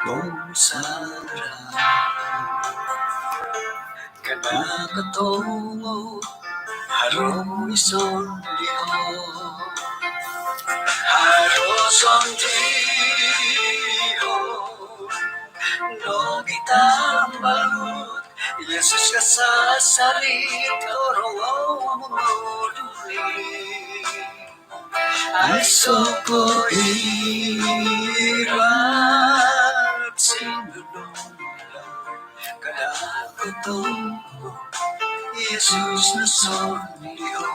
mong sarap kanakatungo harong ison liho haros ang diho no kitang balut Yesus kasasalit orong muli ay soko irat sinulong kadakotong Yesus na sonliho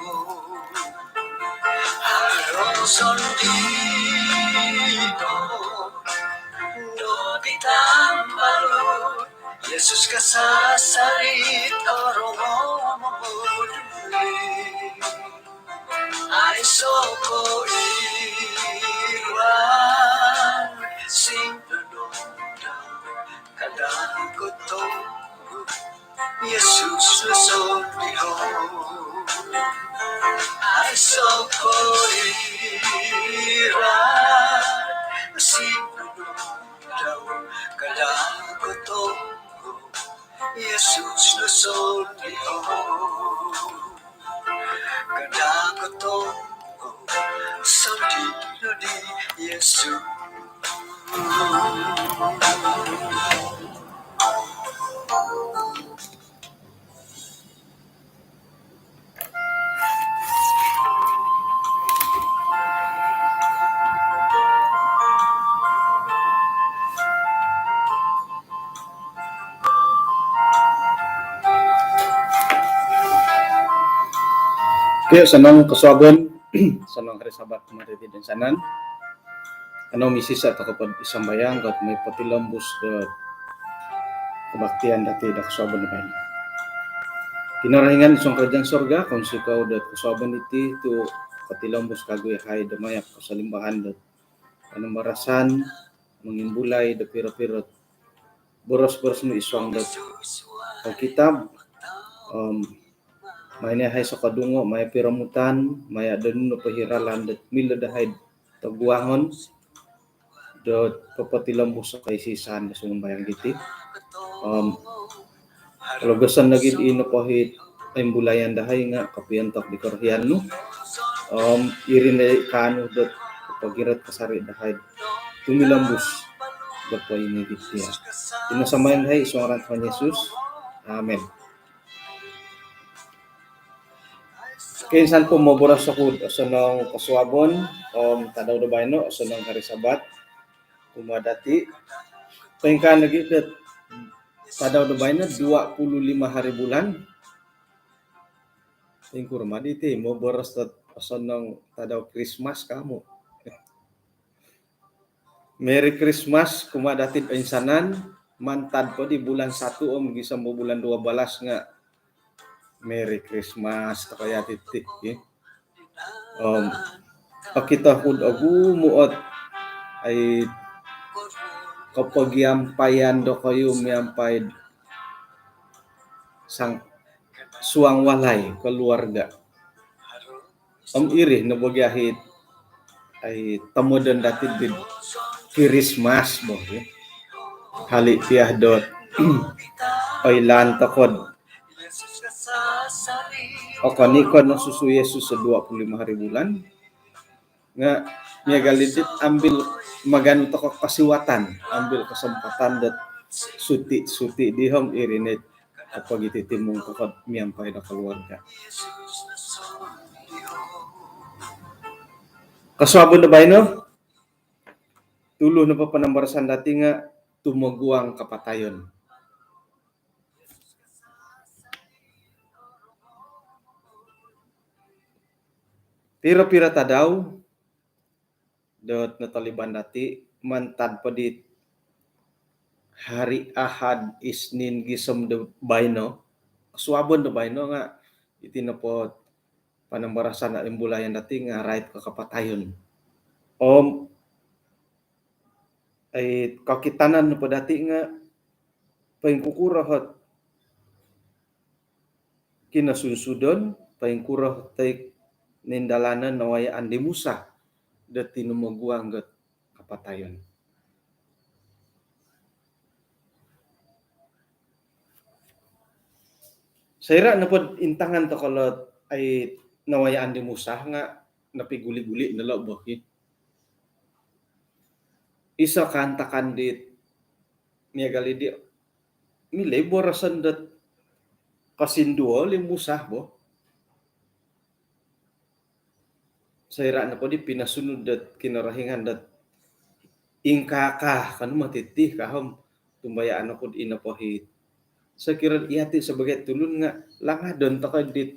haros ang dito no kitang balut Yesus kasasalit orong muli ay soko iwan simplong kadakotong Yesus na sonliho ay soko iwan simplong kadakotong Yesus na sonliho kadakotong sa dito ni Yesus. Kaya sanang kaswagon, sanang hari Sabat kemarin din sanan. Ano misisa ta kapag isang bayang kat may patilambus ke kebaktian dati dak kaswagon na bayi. Kinarahingan isang kerjang sorga kung sikaw dat kaswagon iti tu patilambus kagoy hay damayak kasalimbahan dat anong marasan mengimbulay da pira-pirot boros-boros no iswang dat Alkitab may hay sa kadungo, may piramutan, may adun no pahiralan dat mila dahay taguangon dat papatilambos sa kaisisan sa bayang diti. Kalogasan nagid ino pahit ay bulayan dahay nga kapiyantak di karhian no. Irin kanu dat pagirat kasari dahay tumilambos dat pa inigit niya. Tinasamayan hay isang aran kan Yesus. Amen. Kinsan po maboras ako sa nang kaswabon tadaw da bayno sa nang hari Sabat kumadati pengka nagidet tadaw da bayno 25 hari bulan tingkur maditi maboras sa nang tadaw Christmas kamo. Merry Christmas kumadati pensanan mantad po di bulan 1 gisam bulan 12 nga Merry Christmas kaya titik pakita hud agu muot ay kapag yampayan do kayo miyampay sang suang walay keluarga iri na bagyahit ay tamodan dati din Christmas bo hali tiah dot ay lantakod o kanikon ng susu Yesus sa 25 hari bulan nga niya galidit ambil magano to kasiwatan ambil kesempatan dat suti dihom irinit kapag ititimong kapag miyampay na keluarga kaswabon na ba ino tulo na pa panambarasan dati nga tumaguang kapatayon. Pira-pira tadaw dot nataliban dati mantad pa di hari Ahad Isnin gisam de bayno kaswabon de bayno nga itinapot panambarasan na imbulayan dati nga right kakapatayon ay kakitanan pa dati nga paingkukurahot kinasunsudon paingkurah tay nindalanan nawayaan di Musa dati numaguang gat kapatayon. Saira na pod intangan to kolot ay nawayaan di Musa nga napiguli-guli na loob. Isa kanta kandit niya galidi mi labor sandat kasinduo li Musa bo. Saira na pod pinasunod dat kinarahingan dat ingkaka kan matitih kahom tumbayaan ako inapohit. Sa kiran iyati sebagai tulun nga langadon to kadit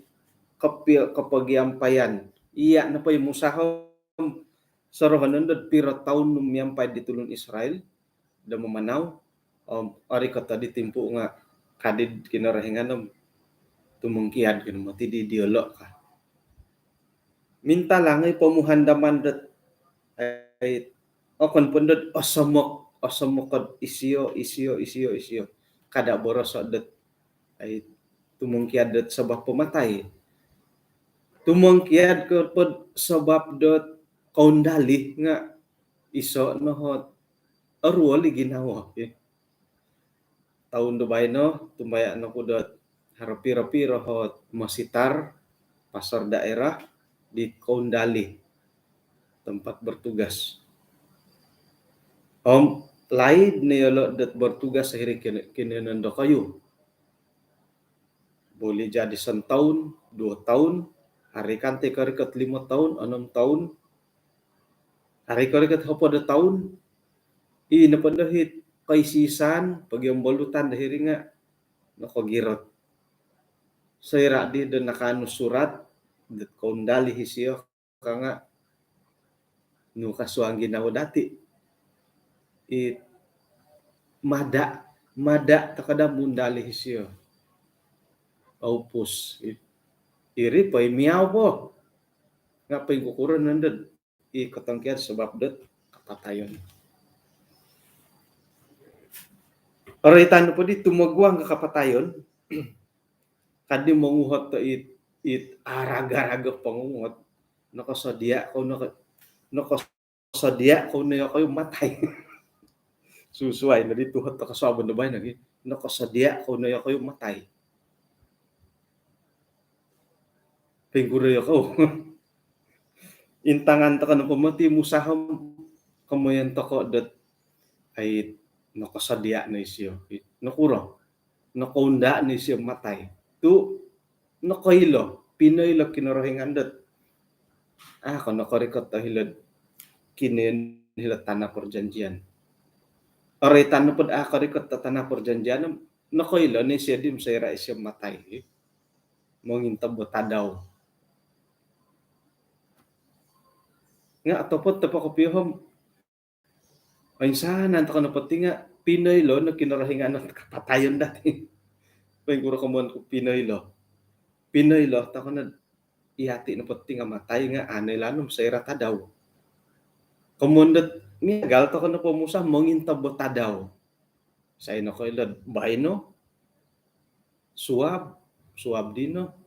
kapagyampayan. Iya na pa yung musahom sarohanon dad pira taon nung miyampay di tulun Israel da mamanaw ari kata di timpo nga kadid kinarahingan ng tumungkiad kan mati di dialog ka. Minta lang ay pamuhandaman dat ay kon pundot osamok kad isiyo kada boros dat ay tumungkiad dat sabab pematay. Tumungkiad ko pod sabab dot kaundali nga iso nohot arwali ginawa. Taon do bay no tumbaya no ko dot harapi-rapi rohot masitar pasar daerah di kaundali tempat bertugas. Lain niyolo dat bertugas sa hiri kinenando kayo. Boleh jadi 1 tahun, 2 tahun, hari kante karikat 5 tahun, 6 tahun, hari karikat hapada tahun, napandahit kaisisan, pagyambalutan dahiri nga, nakagirot. Sayra di dan nakano surat, dat kaundali hisiyo, nga, nukaswang ginawa dati. Mada takada mundali hisiyo. Aupus iri pay miyaw po nga pay kukuran nandad katangkian sebab dat kapatayon. Oritan po di tumagwang kapatayon kadi manguhot to it araga-raga pangungot nakasadya ko nakasadya ko na kayo matay. Susuay na dito hat kasabon na bay nagi nakasadya ko na kayo matay. Pingguray ako. Intangan to ka ng pamati musaham kamuyan to ko dat ay nakasadya na isyo. Nakuro. Nakaunda na isyo matay. Tu nakahilo. Pinoylo kinarahingan dat. Kung nakarikot to hilad kinin hilad tanah perjanjian. Aray tanah pod karikot to tanah perjanjian nakahilo na isyo dim sayra isyo matay. Mangintabot tadaw. Nga atopot tapakopihom ay sana to kana pati nga Pinoy lo na kinarahingan ng kapatayon dati. Pengkuro kamon ko Pinoy lo ta kana ihati na pati nga matay nga anay lanom sa irata daw. Kamundat migal to kana pamusa mangintabot daw. Sa ino ko ilad bayno suab dino.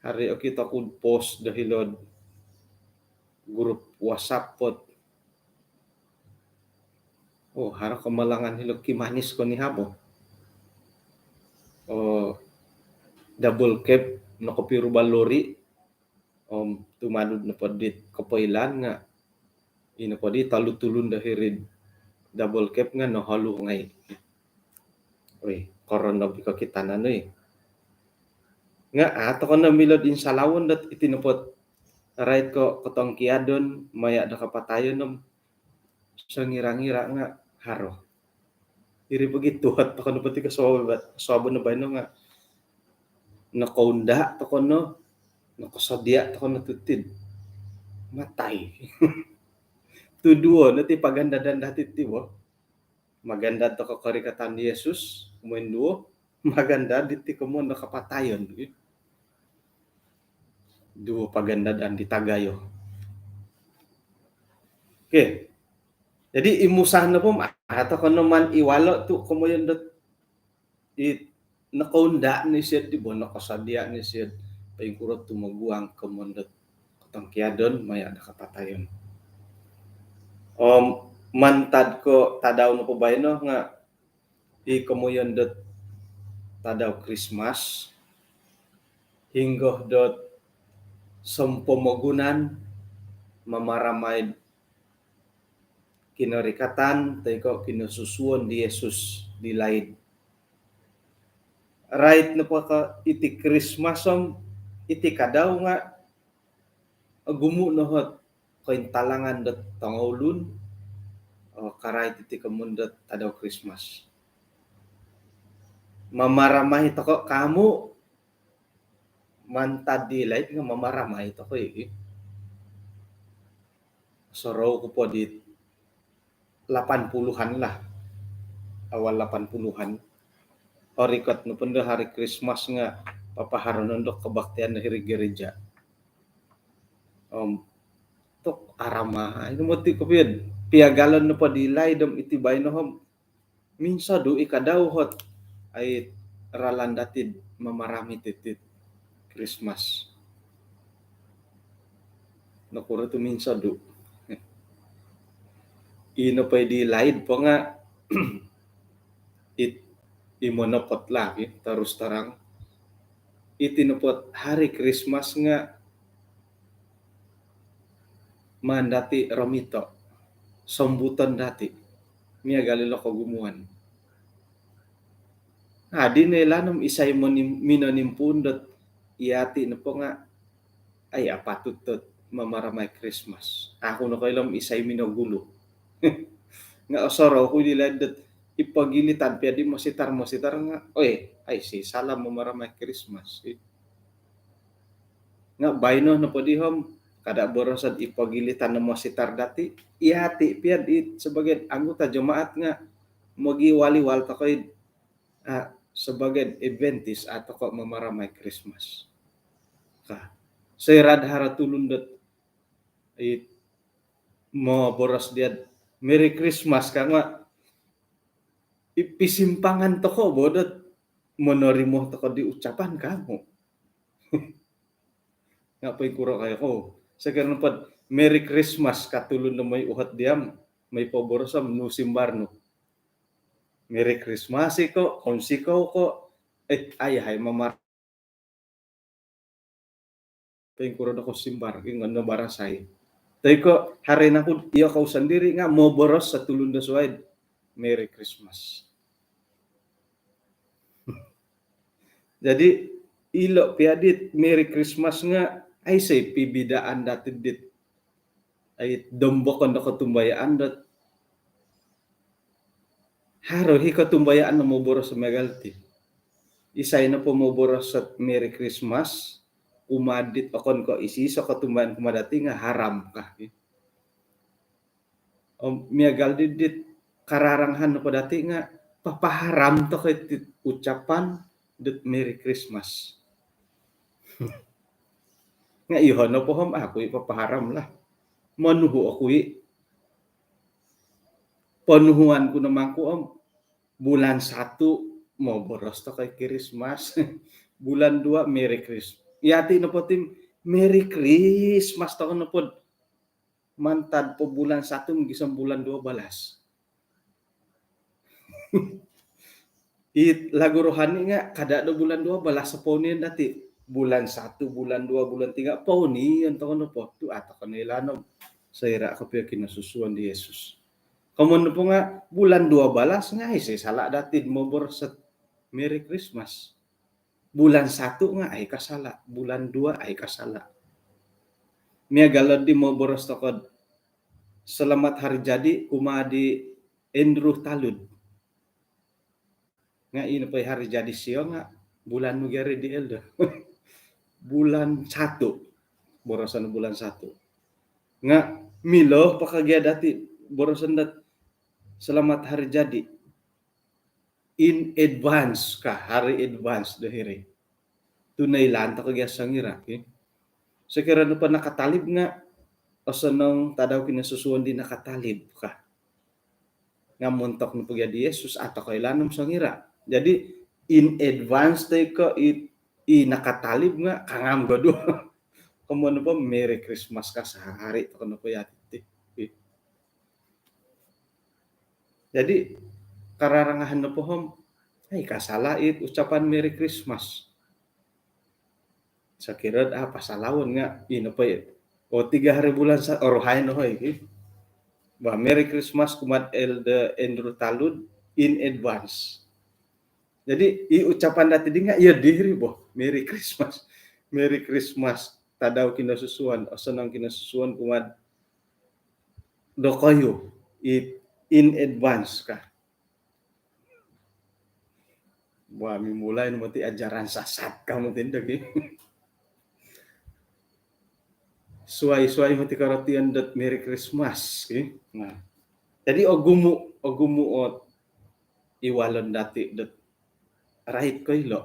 Hari kita kun post dahilod grup WhatsApp pot. Harap kamalangan hilog kimanis ko ni habo. Double cap nakopiro balori. Tumanod na po dit kapailan nga. Ina po di talutulun dahirid. Double cap nga nahalo ngay. Corona bika kita na no eh. Nga ato ko na milod insalawon dat itinupot. Right ko katong kiadon maya da kapatayon ng sa ngira-ngira nga haro. Iri begitu at ako pati kasabo na ba no nga nakaunda to kono nakasadya to kono tutid matay. Tuduo nati paganda dan dati tibo. Maganda to ka karikatan ni Jesus muenduo maganda diti kamo nakapatayon. Duo paganda dan ditagayo. Okay. Jadi imusah na po atau kung naman iwalo tu kumuyon dot nakaunda ni siya di bo nakasadya ni siya paingkurot tumaguang kumundot katangkiadon maya nakapatayon. Mantad ko tadaw no pabayno nga ikamuyon dot tadaw Christmas hinggoh dot sampomogunan mamaramay kinarikatan tay ko kinususuon di Jesus di laid. Right na po ka iti Christmasom iti kadaw nga gumu nohot koin talangan dot tangolun o karay iti kamundot tadaw Christmas. Mamaramay to ko kamu mantad di laid nga mamaramay to ko Sorow ko po di 80-an lah. Awal 80-an. Orikot no punda hari Christmas nga papaharon ndok kabaktian na hiri gereja. Tok arama ino mo ti kopid piagalon no po di laydom iti baynohom minsa do ikadaw hot ay ralandatid mamarami titit Christmas. Nakuro to minsa do. Ino pa di laid po nga imonopot lagi terus terang itinupot hari Christmas nga mandati romito sambutan dati miya galilo ko gumuan di nila nung isay mo minonimpundot iati na po nga ay apatutot mamaramay Christmas ako na kailam isay minogulo nga osoro ko diladat ipagilitan pia di masitar nga ay si salam mamaramay Christmas nga bayno na po dihom kada borosad ipagilitan na masitar dati iati pia di sebagai anggota jemaat nga magiwaliwal ta koy sebagai Adventist atau kok mamaramay Christmas seirad haratulundot mo boros dia Merry Christmas ka nga ipisimpangan to ko bodot monorimo to ko di ucapan kamo nga pa'y kuro kayo ko sa ganun pa Merry Christmas katulon na may uhat diam may paborosam no simbarno Merry Christmas ko konsikaw ko ay mamar pa'y kuro na ko simbar yung ano barasay tay ko hari na ko iyo ka sandiri nga mo boros sa tulon da suwaid Merry Christmas. Jadi ilo piadit Merry Christmas nga ay say pibidaan dati dit ay dombokon na katumbayaan dat haro hi katumbayaan na mo boros sa megalti isay na po mo boros sa Merry Christmas umadit akon ko isiso katumbayan kumadati nga haram ka miagal didit kararanghan na po dati nga papaharam to kay ucapan dut Merry Christmas nga ihon na po ako ipapaharam lah manuho ako panuhuan ko naman ko bulan 1 mo boros to kay Christmas bulan 2 Merry Christmas yati na po tim Merry Christmas to na po mantad po bulan 1 gisang bulan 2 balas lagurohan nga kada do bulan 2 balas sa ponian dati bulan 1 bulan 2 bulan 3 ponian to no po tu ato kanila no sayra ka pia kinasusuan di Jesus kamon po nga bulan 2 balas nga ay sala dati mo boros sa Merry Christmas bulan 1 nga ay kasala bulan 2 ay kasala miya galad di mo boros to kod Selamat Hari Jadi kumadi Andrew Talud nga ino pa hari jadi siyo nga bulan nugari di elda bulan 1 borosan bulan 1 nga milo pakagya dati borosan dat Selamat Hari Jadi in advance ka hari advance dahiri tunay lan ta kagya sangira sekira no pa nakatalib nga osanong tadaw kinasusuan di nakatalib ka nga muntok no pagya di Jesus ato kailanom sangira jadi in advance tay ko nakatalib nga kangam godo kamo pa Merry Christmas ka sa hari to kuno po yati Jadi kararangahan na pohom, ay kasalait ucapan Merry Christmas. Sakira pasalawon nga, ino pa o 3 hari bulan sa orohay no hoy. Bah Merry Christmas kumat Elde Andrew Talud in advance. Jadi ucapan dati di nga iya diri boh Merry Christmas. Merry Christmas tadaw kinasusuan o sanang kinasusuan kumat dokoyo in advance ka. Wah, mulai mati ajaran sasat kamu tindak suai mati karatian dat Merry Christmas Nah, jadi ogumu iwalon dati dat right ko ilo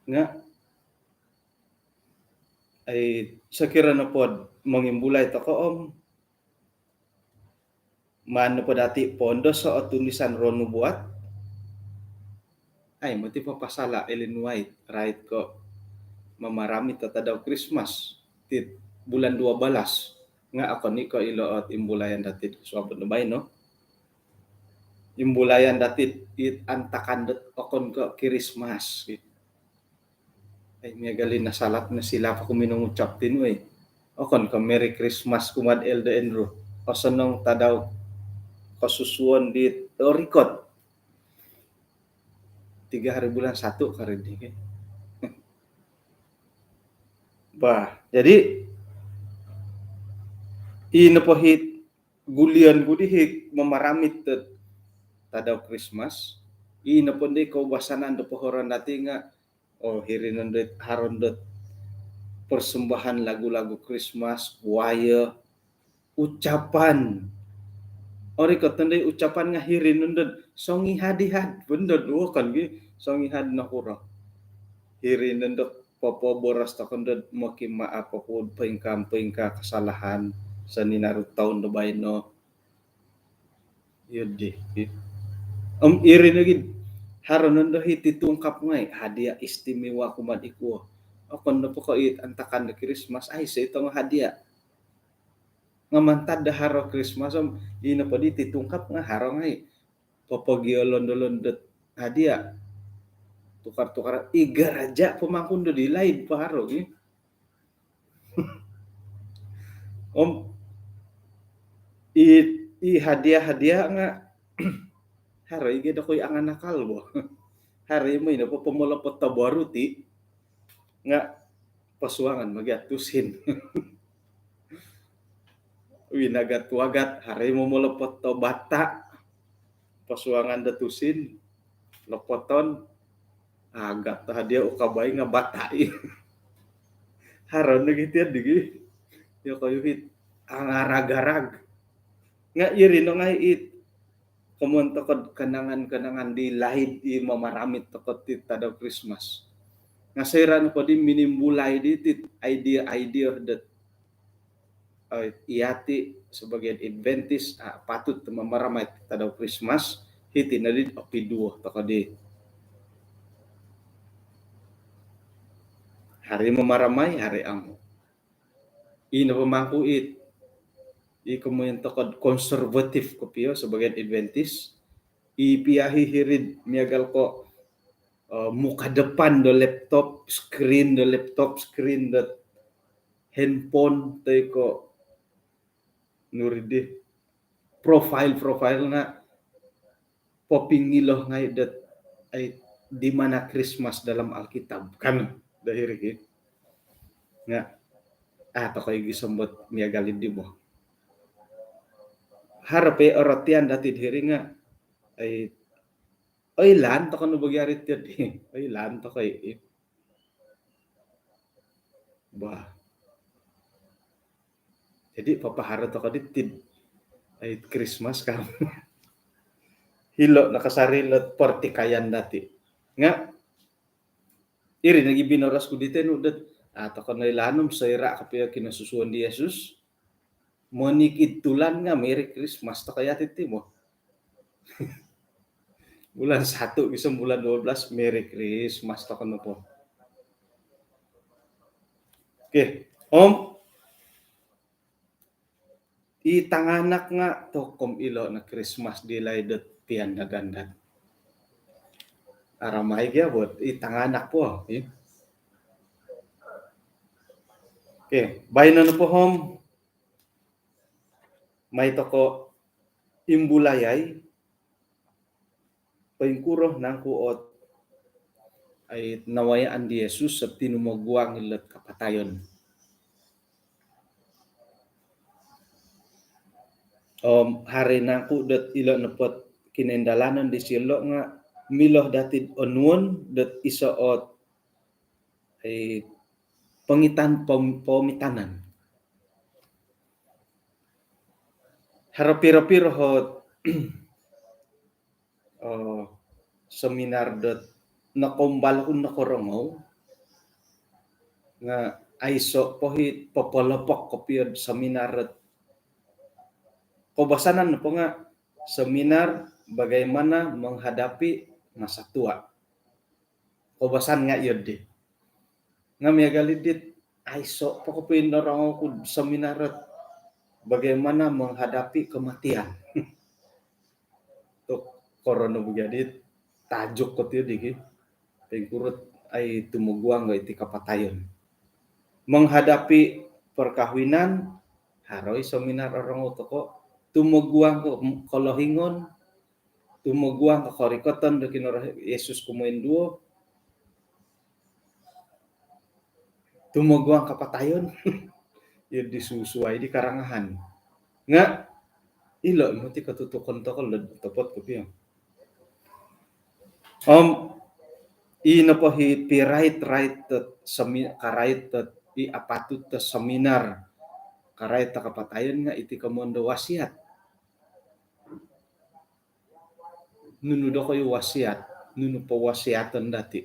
nga ay sakira na pod mangimbulay to ko man po dati pondo sa tulisan ron buat ay mati papasala Ellen White right ko mamarami tadaw Christmas tit bulan 12 nga ako ni ko ilo at imbulayan dati so abot na bay no imbulayan dati it antakan dat okon ko Christmas ay may galin na salat na sila pa kuminungucap din wey okon ka Merry Christmas kumad Elda Enro o sanong tadaw kasusuan di rikot 3 hari bulan 1 karin di bah jadi inapohit gulian gudihik mamaramit tadaw Christmas inapon di kaubasanan do pohoran dati nga hirinon det haron det persembahan lagu-lagu Christmas waya ucapan ori katandai ucapan nga hirinon det songi hadihad bendod kan gi songi had na kura hirinon det popo boras ta kandod maki maap ko pengka kesalahan sa ninarut taon do bayno yudi iri lagi haron do hiti tungkap ngai hadiah istimewa kumat iko akon na po ko antakan de Christmas ay sa itong hadiah ngamantad da haro Christmas ina pa di titungkap nga haro ngai popogiolon det hadiah tukar-tukar iga raja pemangkun do dilaid pa haro i hadiah nga hari gida koy angan nakal bo hari mo ina po pamulapot tabaruti nga pasuangan magyatusin winagat-wagat hari mo mulapot to bata pasuangan datusin lopoton agak ta dia ukabay nga bata haron nagitian digi yo kayo hit angarag-arag nga iri no nga it kumun tokod kanangan di lahid i mamaramit tokod ti tadaw Christmas nga sayran ko di minimbulay di idea that iati sebagai Adventist patut mamaramay tadaw Christmas hiti na din opiduo tokod di hari mamaramay hari ang ino pamangku kumun tokod konservatif ko piyo sebagai Adventist ipiyahi hirid miagal ko muka depan do laptop screen do handphone tay ko nuridi profile nga popingilo ngay dat ay di mana Christmas dalam Alkitab kan dahiri nga to kayo gisambot miagalid di mo harape oratian dati diri nga ay lan to kanu bagyarit yun ay lan to kay bah jadi papahara to kaditid ay Christmas ka hilo nakasarilot portikayan dati nga iri nagi binoras ko dito no dat to kanu ilanom sayra kapya kinasusuan di Jesus monikid tulan nga Merry Christmas to kaya titi mo bulan 1 isang bulan 12 Merry Christmas to kanu po okay itanganak nga to kom ilo na Christmas dilay det pian dagandat. Aramay gya buat itanganak po. Okay, bayan na po hom may toko imbulayay paingkuroh ng kuot ay nawayaan di Jesus sa tinumagwang ilat kapatayon. Hari na kudat ilo napot kinendalanan di silo nga miloh datid onwon dat isaot ay pamitanan. Harapiro-piro hot seminar dat nakombal kun nakorongaw nga aiso pohit popolopok kopiod seminar dat kobasanan po nga seminar bagaimana menghadapi masa tua. Kobasan nga yun di. Nga may galidit aiso po kopiod narongaw kun seminar dat bagaimana menghadapi kematian. Tuk korona bugadit tajuk ko tiyo diki. Pengkurut ay tumuguang iti kapatayon. Menghadapi perkawinan haroy seminar orang utoko tumuguang ko kolohingon tumuguang ko korikoton do kinora Yesus kumuin duo tumuguang kapatayon yun disusuay di karangahan nga ilo mo ti katutukon to ko topot ko piyo ino po hi right karait i apatut ta seminar karait ta kapatayon nga iti kamondo wasiat nunudo ko yung wasiat nunu po wasiatan dati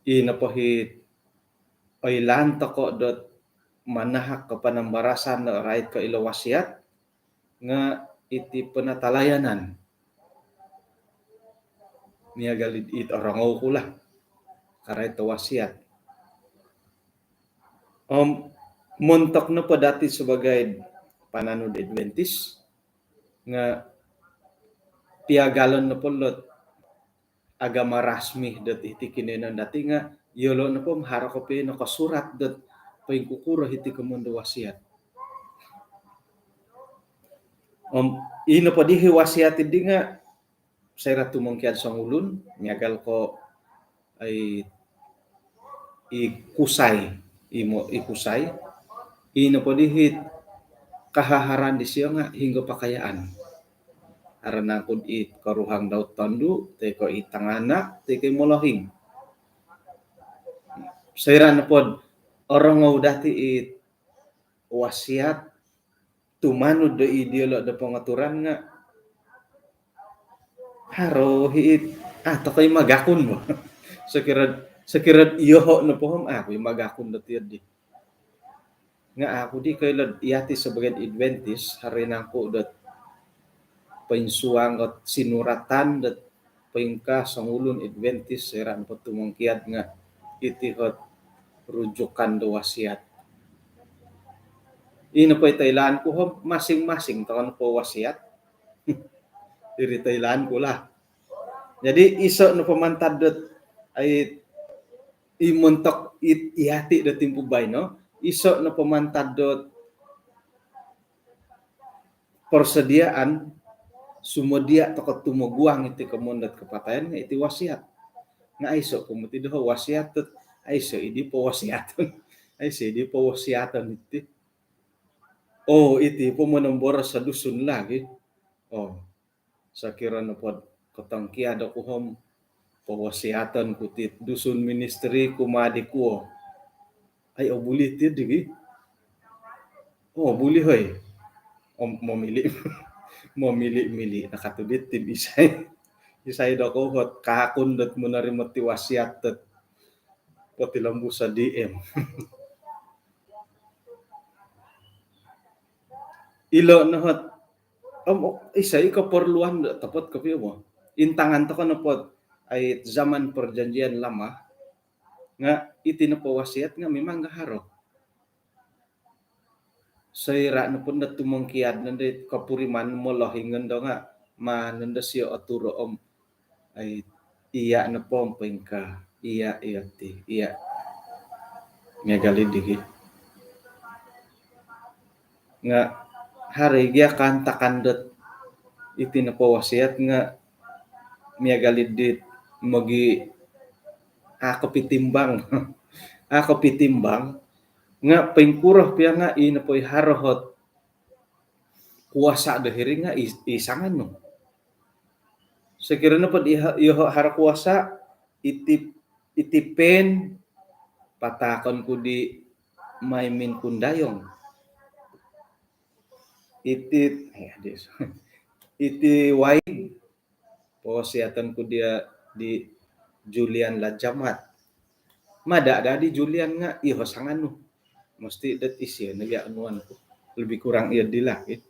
ino po hi oilan ta ko dot manahak kapanambarasan na right ka ilo wasiat nga iti penatalayanan niya galid it orangaw kula karait ta wasiat montok na po dati sebagai pananod Adventist nga piagalon na po lot agama rasmi dat iti kinenan dati nga yolo na po mahara ko pa yung nakasurat dat paingkukuro iti kamundo wasiat. Ino po di wasiat di nga saya tumungkiad sa ulun nyagal ko ay ikusay ino po dihit kahaharan di siya nga hingga pakayaan arana kud it karuhang daw tandu teko itanganak teko molohing sayra na pod orang dati it wasiat tumanud do ideolo do pangaturan nga haro hit tokoy magakon mo sakirad iyoho na po ako yung magakon na tiyad di nga ako di kay lad iyati sebagai Adventist hari na ko dat painsuang at sinuratan dat paingka sangulun Adventist seran po tumangkiad nga iti hot rujukan do wasiat ino po itailan ko masing-masing taon po wasiat diri Thailand ko lah jadi iso no pamantad dat ay imontok iyati da timpubay no iso na pamantad dot persediaan sumodia toko tumuguang iti kamundat kapatayan nga iti wasiat nga iso kumuti do wasiat iso idi po wasiaton iso idi po wasiaton iti iti po manombor sa dusun lagi sa kira na pod katangkiado ko pawasiatan kutit dusun ministry kumadi ko ay bulit digi buli hoy momili nakatudit tin isay do ko hot kahakon dat mo na rin matiwasiat tat pati lambu sa DM ilo na hot isay kaporluan tapot kapiyo mo intangan to ka na pod ay zaman perjanjian lama nga itinapawasiat nga memang gaharo Saira na pun na tumangkiad nanda kapuriman mo lohingan daw nga mananda siya aturo om ay iya na po ang ka iya ti iya nga galidigi nga hari gya kanta kandat iti na po wasiat nga miya galidit magi ako pitimbang ako pitimbang nga pengkurah piya nga ina po'y harohot kuwasa dahiri nga isangan no. Sekiranya pa iho hara kuwasa itipen patakon ko di maimin kundayong. Iti waig posiatan ko dia di Julian Lajamat. Mada di Julian nga iho sangan no. Mesti dat isya nagyanuan ko. Lebih kurang iya dilakit.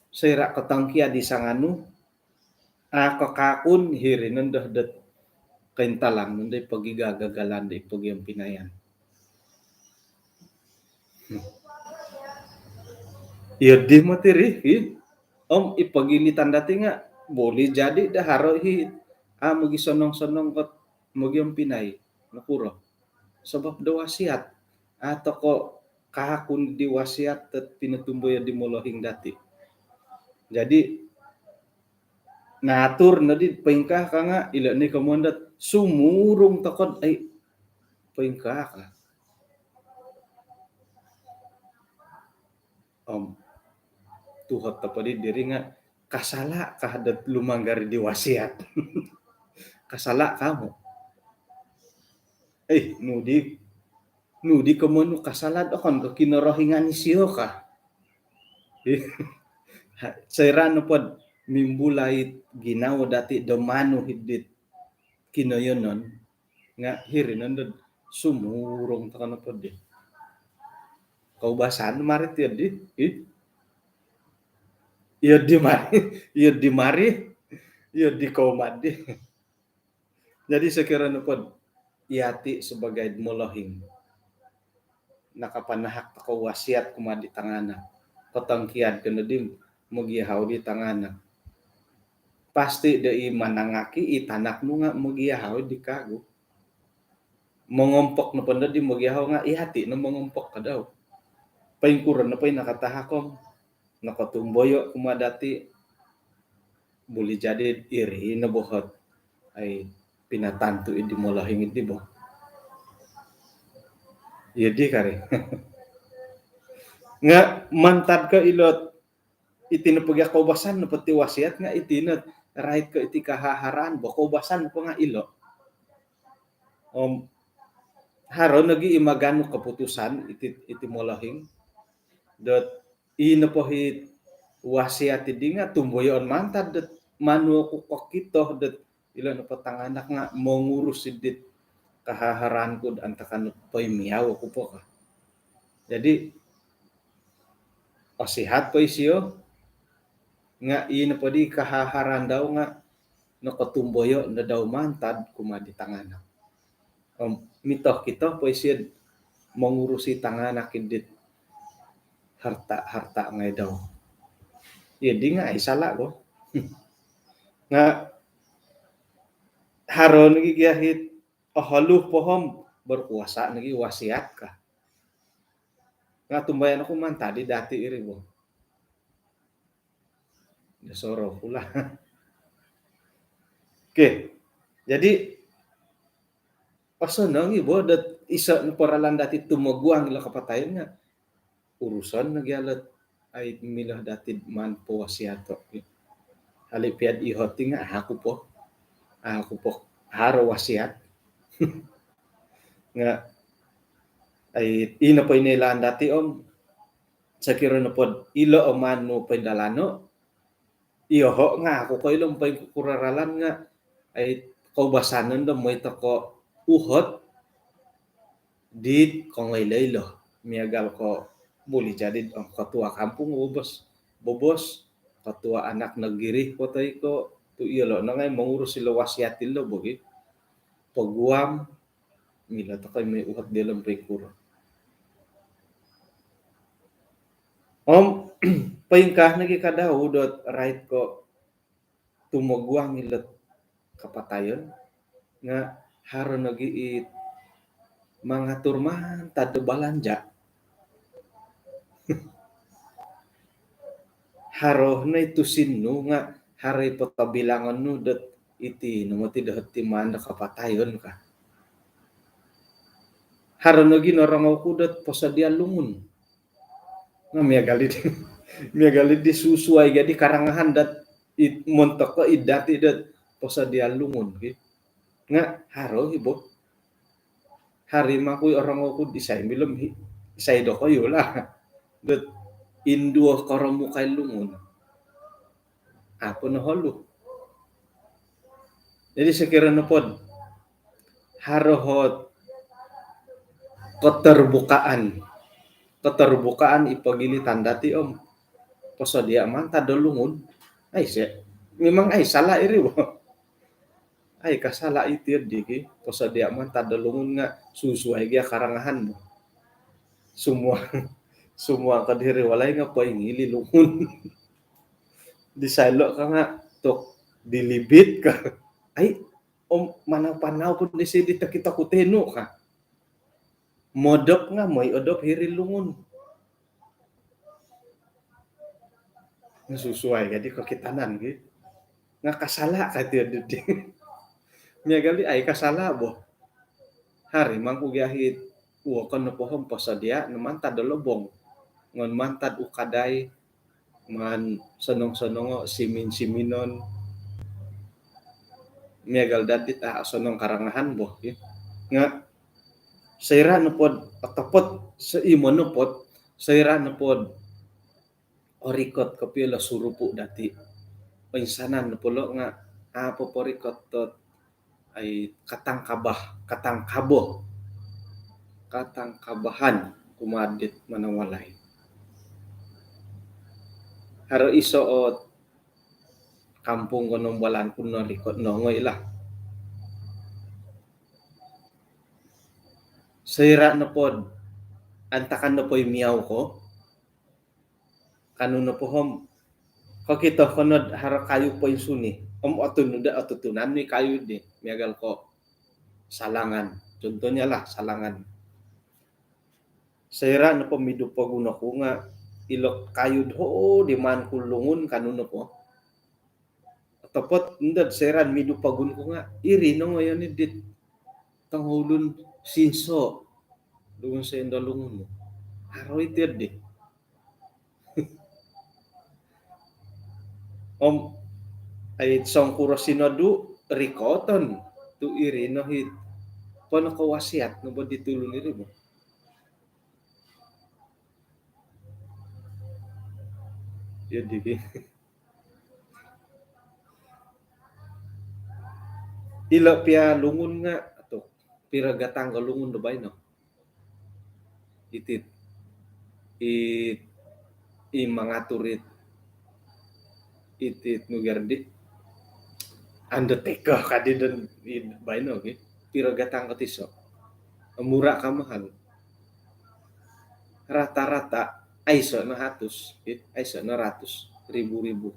Sira katangkia di sanganu kakakun hirinan dah dat kaintalang nanday pagigagagalan day pagyang pinayan. Ya di materi om ipagilitan dati nga boleh jadi dah haro magi sonong-sonong kot magyang pinay nakuro. Sebab da wasiat atau ko kahakun di wasiat tet pinutumboy di molohing dati. Jadi natur na di pengkah ka nga ila ni kamondat sumurong takod ay pengkah ka. Tuhat tapadi diri nga kasala kahadat lumanggari di wasiat. Kasala kamu. Nudi kamono kasalad akon ka kinorohingan ni siyo ka. Sairano pod mimbulay ginawa dati domano hidit kinoyonon nga hirinon dod sumurong takano pod di. Kaubasan marit yun di. Iya di mari, iya di komad di. Jadi sekiranya pod iati sebagai molohing nakapanahak tako wasiat kumadi tangana katangkiad kana di magihaw di tangana pasti dai manangaki itanak mo nga magihaw di kago mongompok na panda di magihaw nga ihati na mongompok ka daw paingkuran na pay nakatahakom nakatumboyo kumadati boleh jadi iri na buhat ay pinatanto di molohing di bo. Yadi kare. Nga mantad ka ilot itinapagya kaubasan na pati wasiat nga itinat right ka iti kahaharaan bo kaubasan po nga ilo. Haron nagi imagano kaputusan iti molohing dot ina po hit wasiat di nga tumboyon mantad dot manu ko kokito dot ilo na patanganak nga mongurus sidit kahaharaan ko antakan pay miyaw ko po ka. Jadi pasihat po isiyo nga ina po di kahaharan daw nga nakatumboyo na daw mantad kumadi tanganak. Mitoh kita po isiyo mengurusi tanganak indit harta ngay daw. Jadi nga isala ko. Nga haron gigahit haluh pohom berkuasa nagi wasiat ka. Nga tumbayan ako man tadi dati iri mo. Nasoro pula. Oke. Jadi paso nang ibo dat isa na paralan dati tumaguang ila kapatayon nga urusan nagyalat ay milah dati man po wasiato. Halipiad ihoti nga ako po haro wasiat. Nga ay ina po inilaan dati sa kiro na pod ilo o man no pendalano iyoho nga ako ko ilong pay kuraralan nga ay kaubasanan do mo ito ko uhot dit kong laylo miyagal ko buli jadi ang katua kampung bobos katua anak nagiri ko tay ko tu ilo na ngay mangurus sila wasiatin lo bogi pagguam mila to kay may uhat dilang pay kuro. Om paingkah nagi kadau dot right ko tumoguang ilet kapatayon nga haro nagi it mangatur man tado balanja haro na itu sinu nga hari patabilangan nu dot iti no ti dot ti manda kapatayon ka haro nagi norang ko dot posadia lungun nga miagalit miagalit disusuai gadi karangahan dat montok ko idati dat posadia lungun nga haro ibo hari makui orang ko disay belum isay do ko yula dat induo koromu kay lungun apo na holo jadi sekiranya pod harohot keterbukaan ipagilitan dati om posadia man tado lungun ay siya memang ay salah iri bo ay kasala itir diki posadia man tado lungun nga susuai gia karangahan mo semua semua kadiri walay nga paingili lungun disalok ka nga tok dilibit ka ay om manang-panaw pud di sidi kita kuteno ka modok nga moy odop hiri lungun nga susuai gadi kakitanan gi nga kasala ka ti di nya gali ay kasala bo hari mangku giahit kon no pohon posadia naman tadolobong ngon mantad ukaday man senong-senongo simin-siminon miagal dadit sonong karangahan bo nga sayra no pod atapot sa imo no pod sayra no pod orikot kapila surupu dati pinsanan no pulo nga apo porikot tot ay katangkabahan kumadit manawalay haro isoot kampung konong balan kuno likot nongoy lah sayra na pod antakan na po'y miyaw ko kanuno po hom kakito konod haro kayo po'y suni atunuda atutunan ni kayo di miyagal ko salangan contohnya lah salangan sayra na po midupag uno ko nga ilok kayo do di man kulungun kanuno po tapot ndad seran midupagun ko nga iri no ngayon ni dit tanghulun sinso dungon sa indalungun mo haro itir di om ay song kuro sinadu rikoton tu iri no hit pono ko wasiat no bo ditulun iri mo jadi ilo pia lungun nga ato pira gatang lungun do bay no itit i mangaturit itit nugardi undertaker kadi dan bay no pira gatang katiso murah ka mahal rata-rata ay so na hatus ay so na ratus ribu 6,000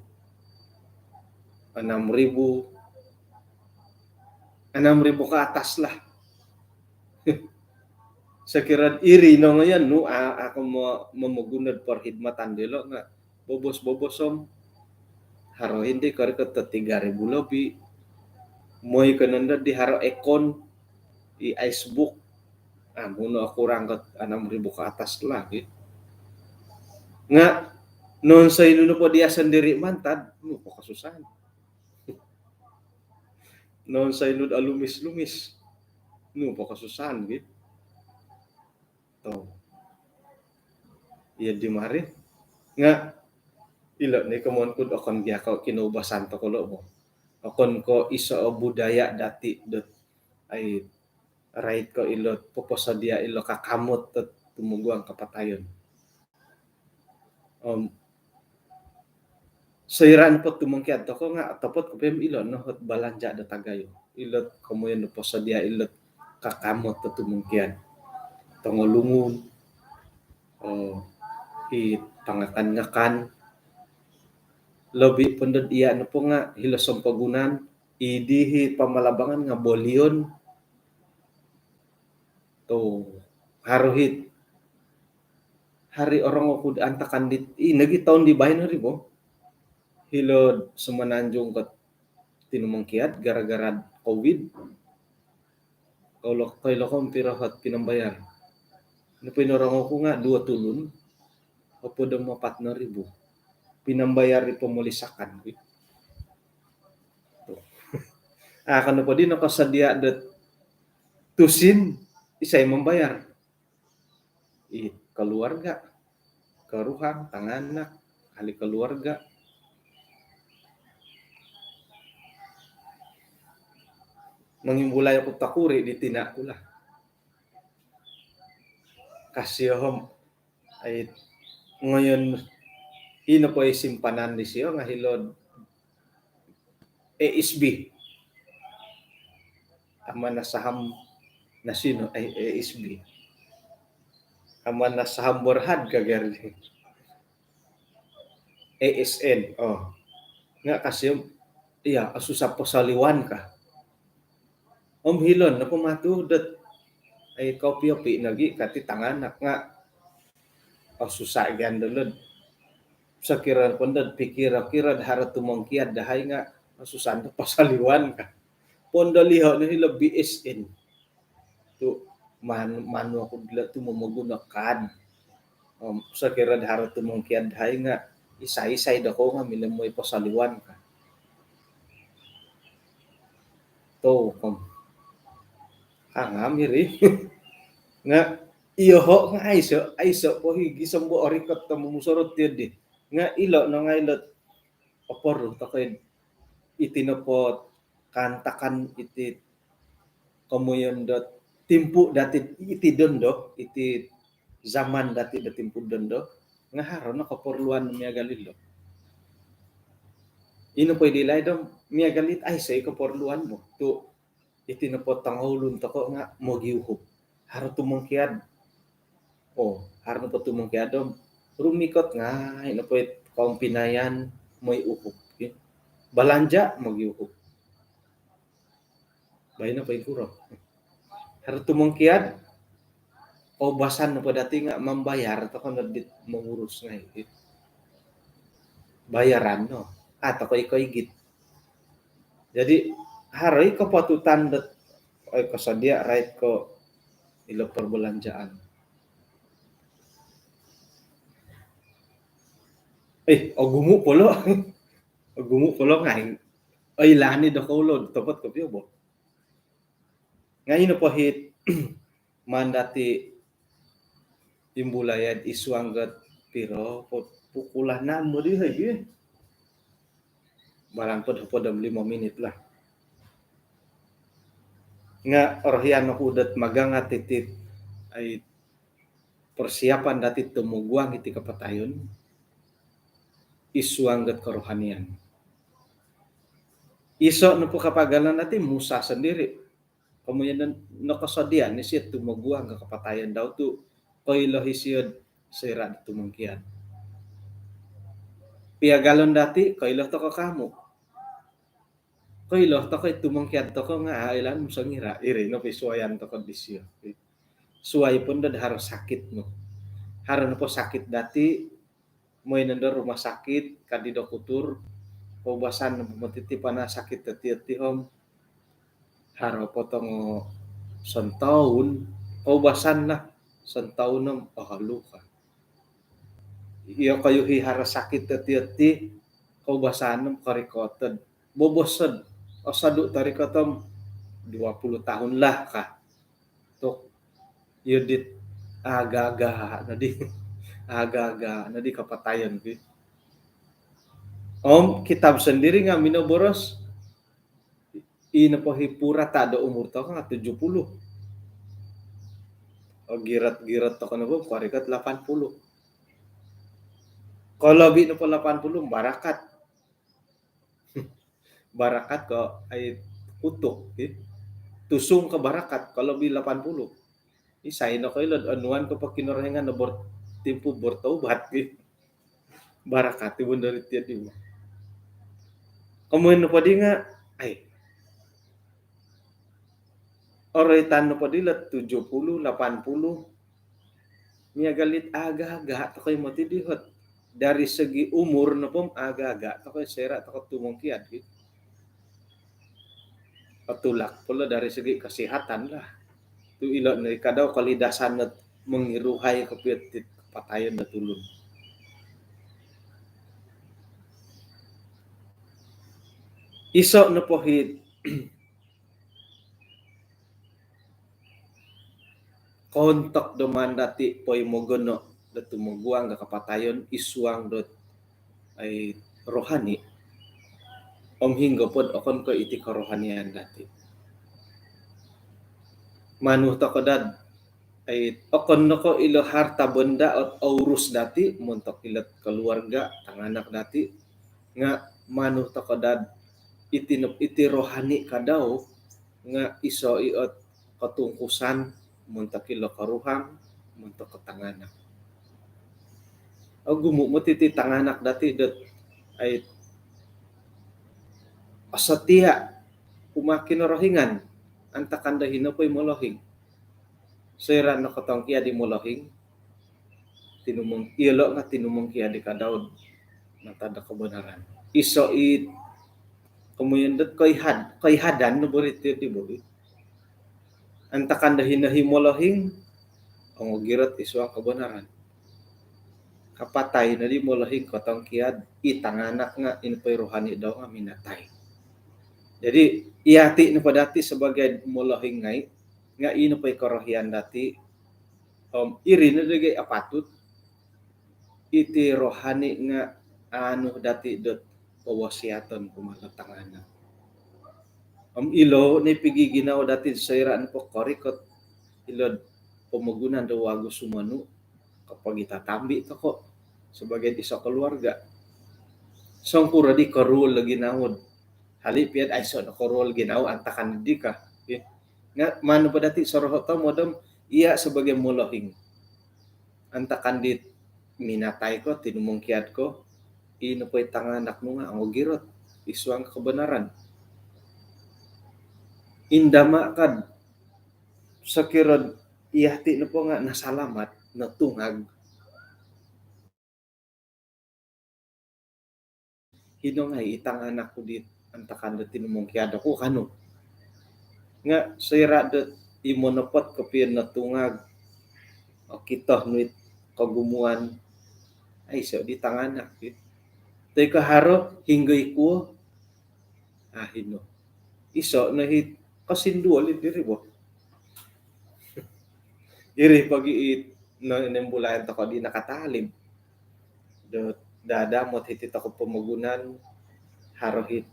ke atas lah sekiran iri no ngayon no ako mo mamugunad por hidmatan dilo nga bobos om haro hindi ko rin 3,000 lebih moy kananda di haro ekon i icebook muno kurang ke 6,000 ke atas lah nga non sa inuno po dia sendiri mantad no po kasusahan non sa inud alumis-lumis no po kasusahan to iya di mari nga ilo ni kamon kud akon giya ko kinubasan to ko mo akon ko iso budaya dati dot ay right ko ilot poposadia ilo kakamot at tumuguang kapatayon sayran po tumungkiat to ko nga tapot ko pem ilo no hot balanja da tagayo ilot kamuyan no posadia ilot kakamot at tumungkian tongolungun pangakan-ngakan lebih pended iya na po nga hilasom pagunan idihi pamalabangan nga bolyon to haruhit hari orang aku antakan di nagi tahun di bayan hari mo hilod sumananjung kat tinumangkiat gara-gara COVID kalau kong pirahat pinambayar na pinorang ako nga 2 tulun o po daw mga 4,000 pinambayar ri pamulisakan kano po din nakasadya dat tusin isay membayar keluarga karuhang tanganak ahli keluarga mangimbulay ako takuri di tina ko lah kasihom ay ngayon ino po ay simpanan ni siya nga hilod ASB ama nasaham na sino ay ASB ama nasaham borhad kagarli ASN nga kasi iya asusap po saliwan ka hilon na pumatudat ay kopyo-pi nagi kati tanganak nga susah gandolod sa kiran pondad pikira-kira harat tumangkiad dahay nga susan pasaliwan ka pondoliho na hila BSN tu manu ako dila tu mamagunakan sa kiran harat tumangkiad dahay nga isa-isay dako nga milamoy pasaliwan ka to miri nga iyoho nga aiso po higi sambo orikot ta mumusorot yun nga ilo no nga ilot opor takoy itinopot kantakan iti kamuyon dot timpu dati iti dondo iti zaman dati da timpu dondo nga haro na kaporluan miya galilo ino po dilay dom miya galit ay say kaporluan mo to itinopot tangulun tako nga mogiuhop haro tumangkiad haro po tumangkiad dom rumikot nga ino po kaong pinayan mo'y uhop balanja magiuhop bayan na pa ikuro haro tumangkiad basan na po dati nga mambayar tako na dit mangurus nga bayaran no ako ikoy jadi haroy kapatutan dat ay kasadya right ko ilo perbelanjaan gumu polo nga ay lani da kaulod tapat ko piyo bo ngayon po hit mandati imbulayad iswanggat pero pukulah na mo di hay barang po 5 minit lah nga orhian udat maganga titit ay persiapan dati tumuguang iti kapatayon iswanggat kerohanian iso no po kapagalan natin Musa sendiri kemudian nakasadian ni siya tumuguang ka kapatayan daw tu koilo hisiyod sira tumungkian piagalon dati koilo to kamu koilo to kay tumungkian to ko nga ailan mo sangira iri no pisuayan to kondisyo suay pun dad harus sakit no haro no po sakit dati moy nando rumah sakit kadi dokutur paubasan matitipan na sakit tati-tihom haro potong sentaun paubasan na sentaun ng luka iyo kayo hihara sakit tati kaubasan ng karikotan bobosad o sadu tarikotam 20 tahun lah ka to yudit aga-aga na di kapatayan ko kitab sendiri nga minoboros ina po hipura tada umur to nga 70 girat-girat to kana po karikat 80 kalau bi no po 80 barakat ko ay utok tusong ka barakat kalau bi 80 isay na ko ilod anuan ko pag kinurahingan na tempo bertaubat gitu. Barakat ibon dari tiap ibu. Kemudian pa di nga ay oray tano pa di 70, 80 niya galit aga-aga to kay matidihot. Dari segi umur na pom aga-aga to kay sera to tumungkiad gitu. Patulak pula dari segi kesehatan lah. Tu ilo na ikadaw kalidasan na mengiruhay kapitit patayon na tulun. Iso na pohit kontak doman dati poy mogono datu moguang ga kapatayon isuang dot ay rohani om hinggo pod okon ko iti karohanian dati. Manuh to kodad ay okon no ko ilo harta benda at aurus dati montok ilat keluarga tanganak dati nga manuh to kodad iti rohani kadaw nga iso iot katungkusan montok ilo karuhang montok katanganak. O gumu mo titi tanganak dati dot ay asatia umakin rohingan anta kandahin na po'y molohing. Sera na katong kiya di molohing tinumong ilo nga tinumong kiya di kadaod natada kebenaran. Iso it kemudian dot koy hadan no borit ti borit. Anta kandahin na himolohing ang girat iso ang kebenaran. Kapatay na di molohing katong kiya itanganak nga inpoy rohani daw nga minatay. Jadi iati na pa dati sebagai molohing ngay nga ino pa'y karohian dati iri na dagay apatut iti rohani nga ano dati dot pawasiaton kumalatanganan. Ilo ni pigiginaw dati sa iraan po korikot ilod pamagunan daw wago sumanu kapag itatambi to ko sebagai isa keluarga. Songpura di karul lagi nawod. Halipiad ay so nakorol ginaw antakan di ka. Nga mano pa dati sorohoto modem iya sebagai molohing. Antakan di minatay ko tinumungkiad ko ino po'y tanganak mo nga ang ogirot isuang kebenaran. Indama kad sakirod iyati na po nga nasalamat natungag hinongay itang anak ko dit antakan dati tinumungkiad ako kano nga sira dot imonopot kapian natungag o kitoh nuit kagumuan ay so di tanganak it. Tay kaharo hinggoy ko hino. Iso na hit kasindual diri bo. Iri pag-iit no nembulayan to ko di nakatalim. Dot dadamot hitit ako pamagunan harohit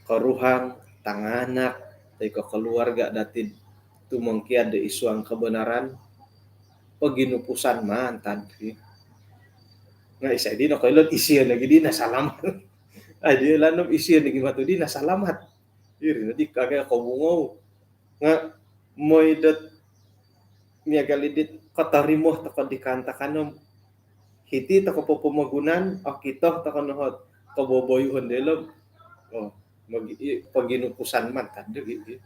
karuhang tanganak tay ko keluarga dati tumangkiad de isuang kebenaran paginupusan man tadi nga isa di na kailot isiya lagi di nasalamat ay di lanom isiya lagi mato di nasalamat iri na di kagaya kabungaw nga moy dot niya galidit katarimo ta kadikanta kanom hiti ta ko pamagunan o kito ta kanohot kaboboyhon delom paginupusan man tadi gitu.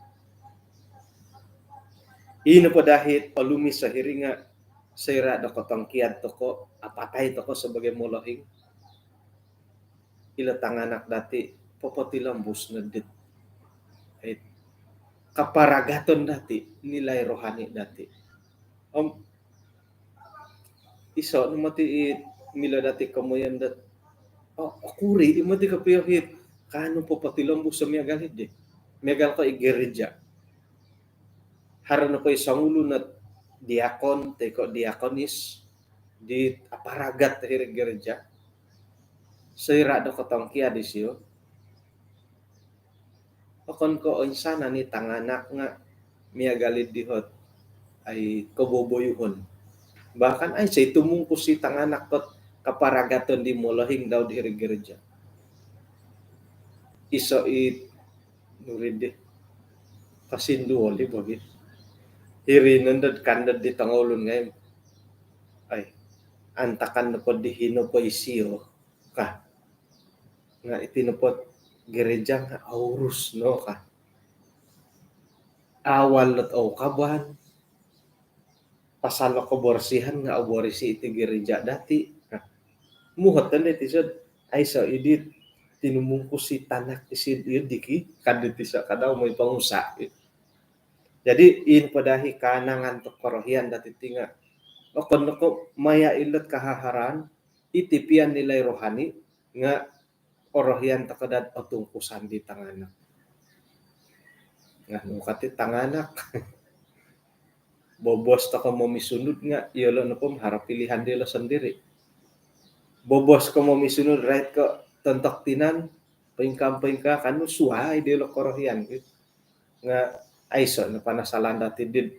Ino po dahit palumis sa hiringa sira da katangkiad to ko apatay to ko sebagai molohing ila tanganak dati popotilambus na dit ay kaparagaton dati nilay rohani dati iso no mati mila dati kamoyan dat akuri imati kapiyahit kano popotilambus sa miya galid de megal ko igereja haran ko isang ulo na diakon, teko diakonis, di aparagat hirig gereja. Sira do katongkia di siyo. Okon ko insana ni tanganak nga miyagalid dihot ay kaboboyuhon. Bahkan ay say tumungkus si tanganak kot kaparagaton di molohing daw di hirig gereja. Iso it nurid kasinduol di bagit. Hiri nandad kandad di tangolon ngayon. Ay, antakan na po dihino po isiyo ka nga itinupot gereja nga aurus no ka awal at o kaban pasalo ko borsihan nga aborisi iti gereja dati muhat na iti sad ay sa idit tinumungkus si tanak isid yun diki kadit sa kadaw may pangusa jadi in padahi kanangan to korohian dati tinga o ko maya ilot kahaharan itipian nilay rohani nga orohian takadad patungkusan di tanganak nga nukati tanganak bobos ta ko mo misunod nga iyalo na po harap pilihan nila sendiri bobos ko mo misunod right ko tontok tinan pingka kanu suhay dilo korohian nga aiso na panasalan dati did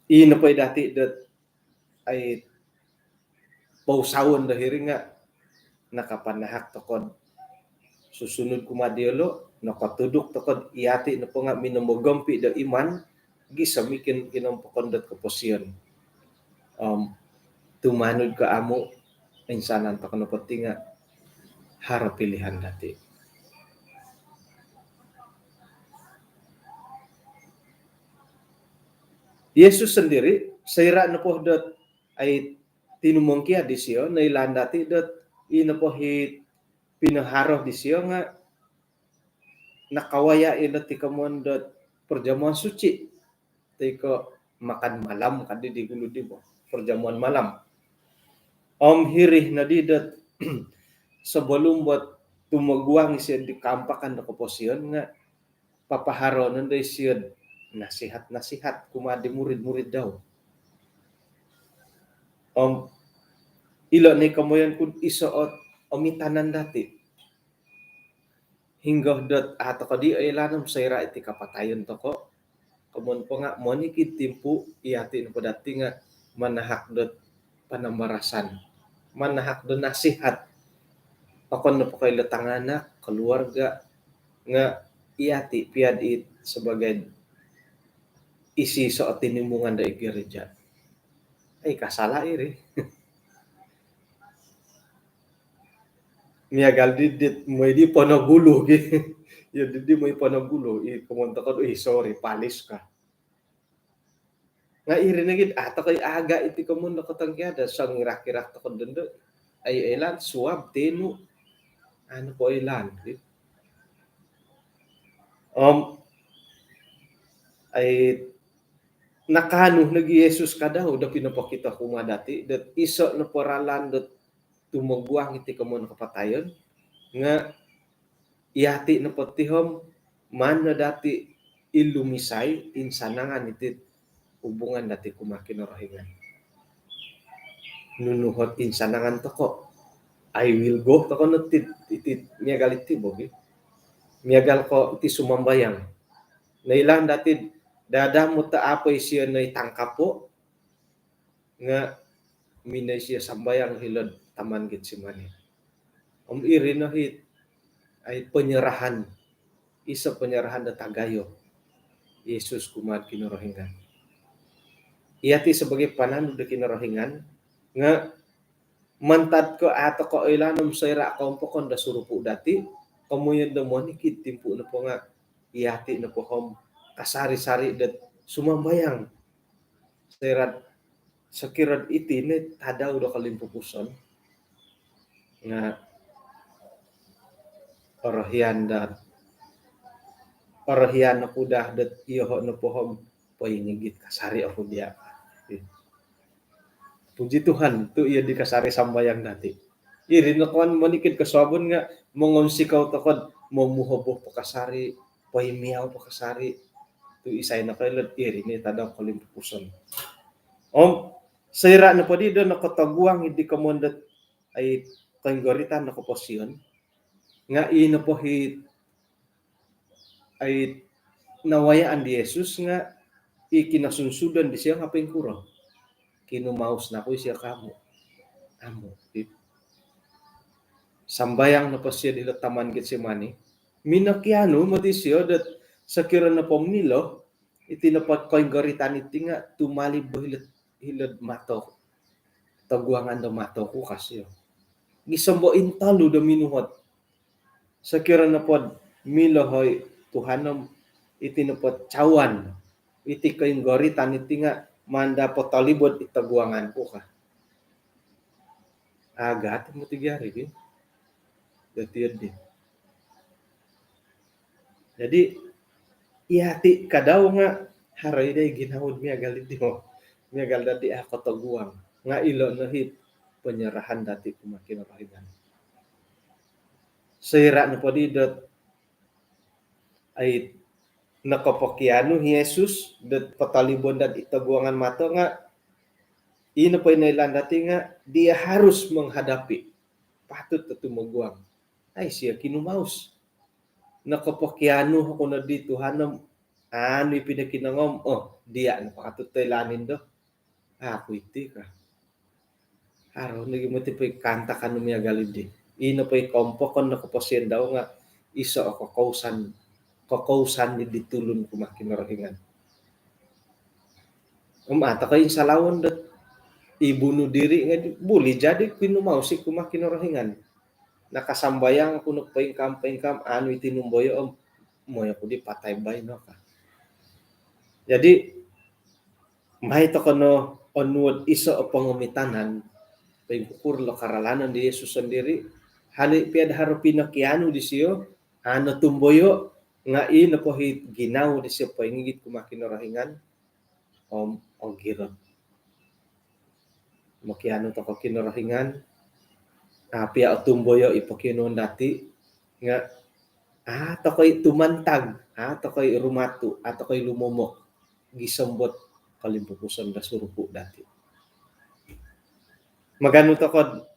ino po dati dat ay pausawon dahiri nga nakapanahak tokod susunod kumadiolo nakatudok tokod iyati na po nga minumugompi da iman gisamikin kinampakondot ko posyon tumanod ka amo insanan pa kano pati nga harap pilihan dati Yesus sendiri sayra na po dot ay tinumongkia di siyo na ilan dati dot ina po hit pinaharoh di siyo nga nakawaya ina ti kamon dot perjamuan suci tiko makan malam kadi di gulo di bo perjamuan malam hirih na di dot sebelum buat tumagwang siya di kampakan na kaposyon nga papaharo nanday siya nasihat kumadi murid-murid daw ilo ni kamoyan kun isuot omitanan dati hingga dot ato kadi ay lanam sayra iti kapatayon to ko kamon po nga monikid timpu iyati no dati nga manahak dot panambarasan manahak dot nasihat pakon no po kay latanganak keluarga nga iyati piad it sebagai isi so tinimungan da gereja ay kasala iri miagal didit mo di panagulo yun di mo panagulo kumonta ko sorry palis ka nga iri na gid ato kay aga iti kamon nakatangkyada sang irak-irak to kondo ay elan suab tenu ano po elan ay nakano nagi Jesus ka daw da pinapakita ko nga dati dat iso na poralan dat tumagwang iti kamon kapatayon nga iyati na patihom man na dati ilumisay insanangan iti hubungan dati kumakinorohingan nunuhot insanangan to ko I will go to ko no iti miagal iti bogi miagal ko iti sumambayang nailan dati dada mo ta apoy siya na itangkap po nga minay siya sambayang hilod taman git si mani iri na hit ay penyerahan isa penyerahan da tagayo Yesus kumad kinorohingan iyati sebagai pananu da kinorohingan nga mantad ko ato ko ilanum sayra kompokon da surupo dati kamuyan da monikid timpu na po nga iyati na po hom kasari-sari dat sumambayang serat sakirad iti net tadaw do kalimpupuson nga orahian na kudah dat iyoho na pohom poyingigit kasari ako dia puji Tuhan tu iya dikasari sambayang dati iri na kuan manikid kasabon nga mongonsikaw takod momuhobo pakasari poyimiyaw pakasari tu isay na kailad iri ni tadaw kalimpupuson sayra na po di do nakataguang hindi kamondat ay kanggoritan na kaposyon nga ino po hit ay nawayaan di Jesus nga ikinasunsudan di siya nga pengkuro kinumaus na ko siya kamo amo sambayang na po siya dilo taman git si mani minakiano mati siya dat sakira na pomnilo iti napat kanggoritan iti nga tumalib hilod mato taguangan do mato ko kasyo. Gisombo intalu do minuhot. Sekira na pod milohoy Tuhanom itinupot cawan. Iti kayong goritan iti nga manda po talibod itaguangan ko ka. Agat mo tigyari di. Dati di. Jadi iati kadaw nga haray day ginawod mi agal di mo. Mi agal dati ako taguang. Nga ilo na hit penyerahan dati kumakin rahigan. Sira na po didot ay nakapakiano Yesus dat patalibon dan itaguangan mato nga ino po inailan dati nga dia harus menghadapi patut tumaguang. Ay siya kinumaus. Nakapakiano ako na dito hanam ano ipinakinangom dia napakatutaylanin do. Ako iti ka. Araw naging mo tipay kanta ka no miya galidi. Ino pa ikompo kon nakapasyan daw nga isa ako kakausan ni ditulun kumakinarahingan. Umata kayong salawon dat ibunuh diri nga buli jadi pinumaw si kumakinarahingan. Nakasambayang ako nagpaingkam ano itinumboyo moya ko di patay bay no ka. Jadi mahito ko no onward isa o pangumitanan pagkukurlo karalanan di Yesus sendiri hali piad haro pinakiano di siyo ano tumboyo nga ino po hit ginaw di siyo paingigit kumakinarahingan o girot. Makiano to ko kinarahingan pia o tumboyo ipakinon dati nga to ko'y tumantag to ko'y rumatu to ko'y lumumok gisambot kalimpukusan da surupo dati. Magano to ko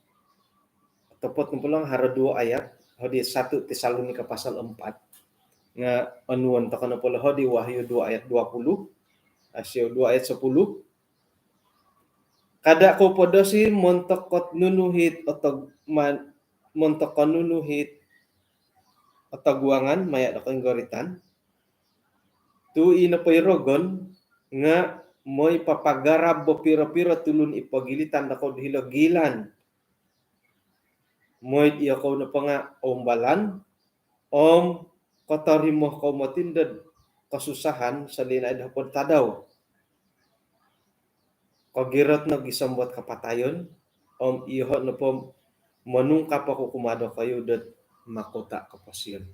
tupot ng pulang haro 2 ayat hodi 1 Tesalonika pasal 4 nga anuan to ko na pula hodi Wahyu 2 ayat 20 asyo 2 ayat 10 kada ko podo si montokot nunuhit otog montokon nunuhit otaguangan maya da kang goritan tu ina pay rogon nga moy papagarab bo piro-piro tulun ipagilitan da ko hilogilan moy iya ko na pa nga ombalan kotori mo ko matindad kasusahan sa linay da pod tadaw kagirot na gisambot kapatayon iho na po manungkap ako kumado kayo dat makota kapasyon.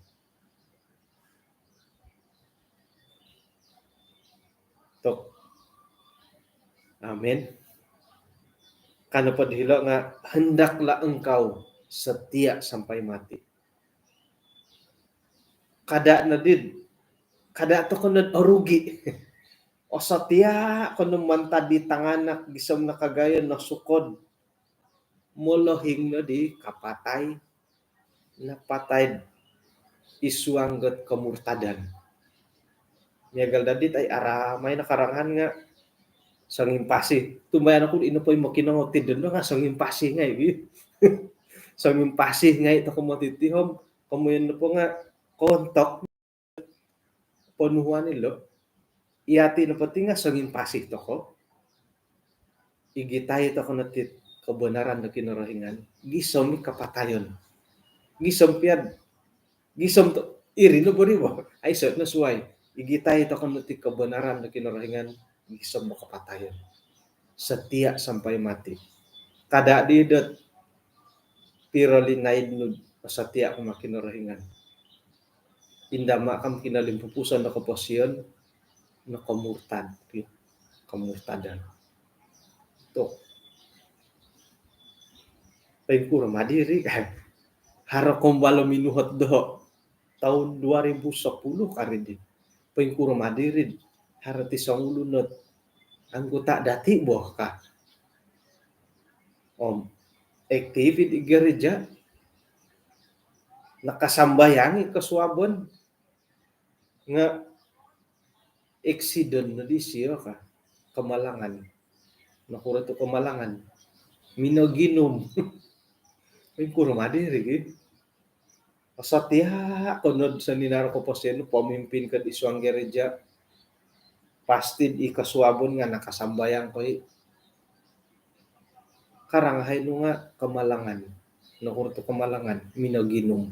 Tok. Amen. Kana pa dihilo nga hendaklah engkau setia sampai mati. Kada na did. Kada to kuno rugi. O setia kuno mantad di tanganak gisam nakagayon na sukod. Molohing na di kapatay. Napatay isuanggot kemurtadan. Miagal dadit ay aramay nakarangan nga sangimpasi. Tumbayan ako ino po yung makinangotid doon nga sangimpasi nga eh. Sangimpasi nga ito kumatitihom. Kamuyan na po nga kontok ponuhan nilo. Iati na pati nga sangimpasi ito ko. Igitay ito ko natit kebenaran na kinarahingan. Gisom kapatayon. Gisom piad. Gisom to. Iri no bari mo. Ay so na suway. Igitay ito ko natit kebenaran na kinarahingan. Gisom mo kapatayon. Setia sampai mati. Kada didot pirolinaid no setia ko makinarahingan. Indama kam kinalimpupusan na kapasyon na kamurtadan. To. Pagkura madiri kan. Haro kombalo minuhot do. Tahun 2010 kari di. Pagkura madiri. Haro tisong ulunot. Anggota dati boh ka. Aktivit di gereja. Nakasambayangi kaswabon. Nga accident na di siya ka. Kamalangan. Nakura to kamalangan. Minoginom. Ay kurmadiri eh. Asatya kunod sa ninaro ko paseno pamimpin kat isuang gereja. Pasti ikaswabon nga nakasambayang ko karangahay no nga kamalangan, no kurto kamalangan, minaginum.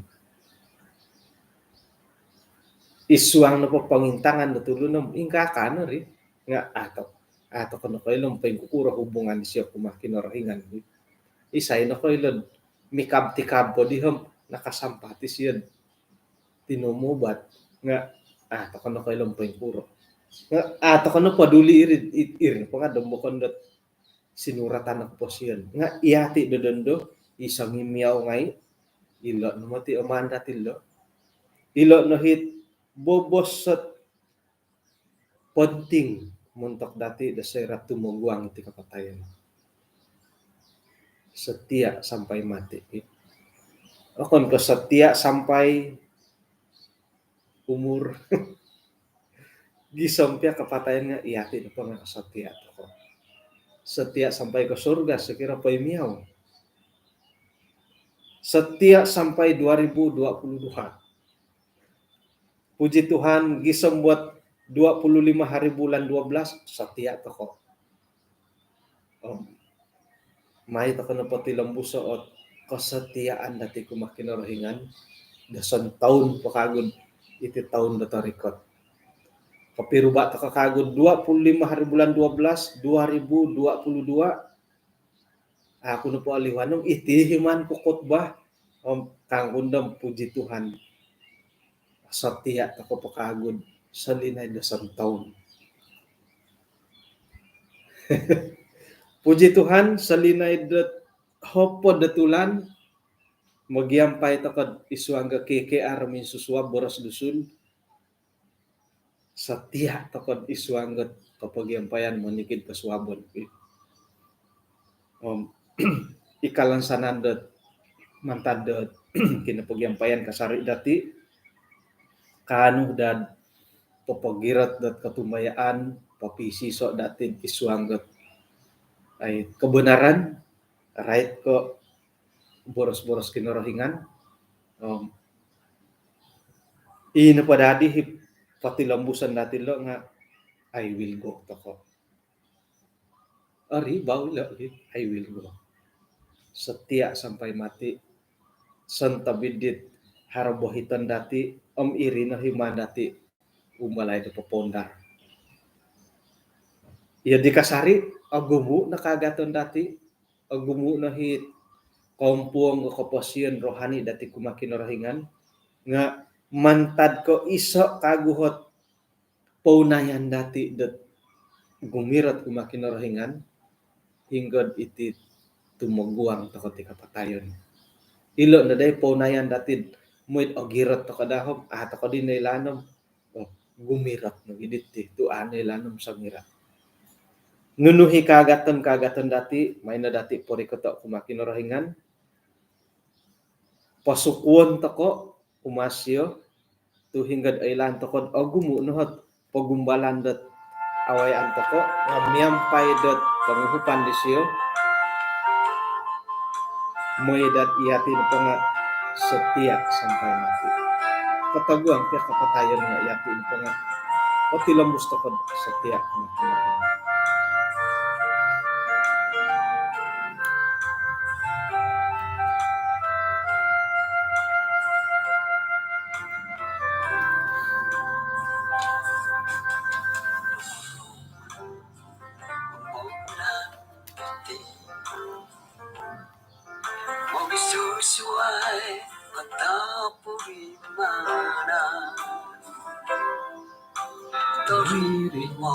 Isuang na papangintangan na tulo na ingkaka na rin. Nga ato ka na kayo lang kukura hubungan siya kumakinorahingan. Isay na kayo lang mikab-tikab po diham nakasampatis yan. Tinumubat nga ato ka na kayo lang kuro. Nga ato ka na paduli irin pa nga dumukon dat sinuratan ako po siyan. Nga iyati dodondo isang imiyaw ngay ilo no mati amanda tilo. Ilo no hit bobos sa ponting muntok dati da sera tumugwang iti kapatayan. Setia sampai mati. Okon ko setia sampai umur gisampia kapatayan nga iyati na pa nga setia ko. Setia sampai ke surga sekira pa imiyaw. Setia sampai 2022. Puji Tuhan, gisem buat 25 hari bulan 12, setia toko. May toko na pati lambuso at kesetiaan dati kumakinarahingan. Dasan taon pakagod, iti taon na tarikot. Kapiruba toko kagod 25 hari bulan 12, 2022. Ako na po aliwanong, itihiman ko kotba. Kang undang puji Tuhan. Setia tako pakagod sa linay dasang taon. Puji Tuhan sa linay dat hopo datulan magyampay takad isuangga KKR min suswa boras dusun. Setia takad isuangga kapagyampayan manikid kaswabon. Ikalansanan dat mantad dat kinapagyampayan kasari dati kanu dan papagirat dat katumayaan papisiso datin isuanggat ay kebenaran right ko boros-boros kinarahingan ina padadi pati lambusan datin lo nga I will go tako ari bawla I will go setia sampai mati santa bidit harabohitan dati iri na himan dati umalay do popondar. Ya di kasari agumu na kagaton dati agumu na hit kompuong kapasian rohani dati kumakinarahingan nga mantad ko iso kaguhot paunayan dati dat gumirat kumakinarahingan hinggod iti tumuguang takot kapatayon. Ilo na day paunayan dati mo'y ogirat to kadahom ato ko din nailanom gumirat no giditi tu nailanom sa mirat nunuhi kagatan dati may na dati pori ko to kumakinarahingan pasukuon to ko umasyo tu hinggad ailan to ko gumu no pagumbalan dat awayan to ko ngamiampay dat panguhupan disyo mo'y dat iyatin pa nga setia sampai mati. Kataguan kaya kapatayan nga yatin pa nga pati lambus takod setia kumakinarahingan. Magsusuway matapuri mana Tariri mo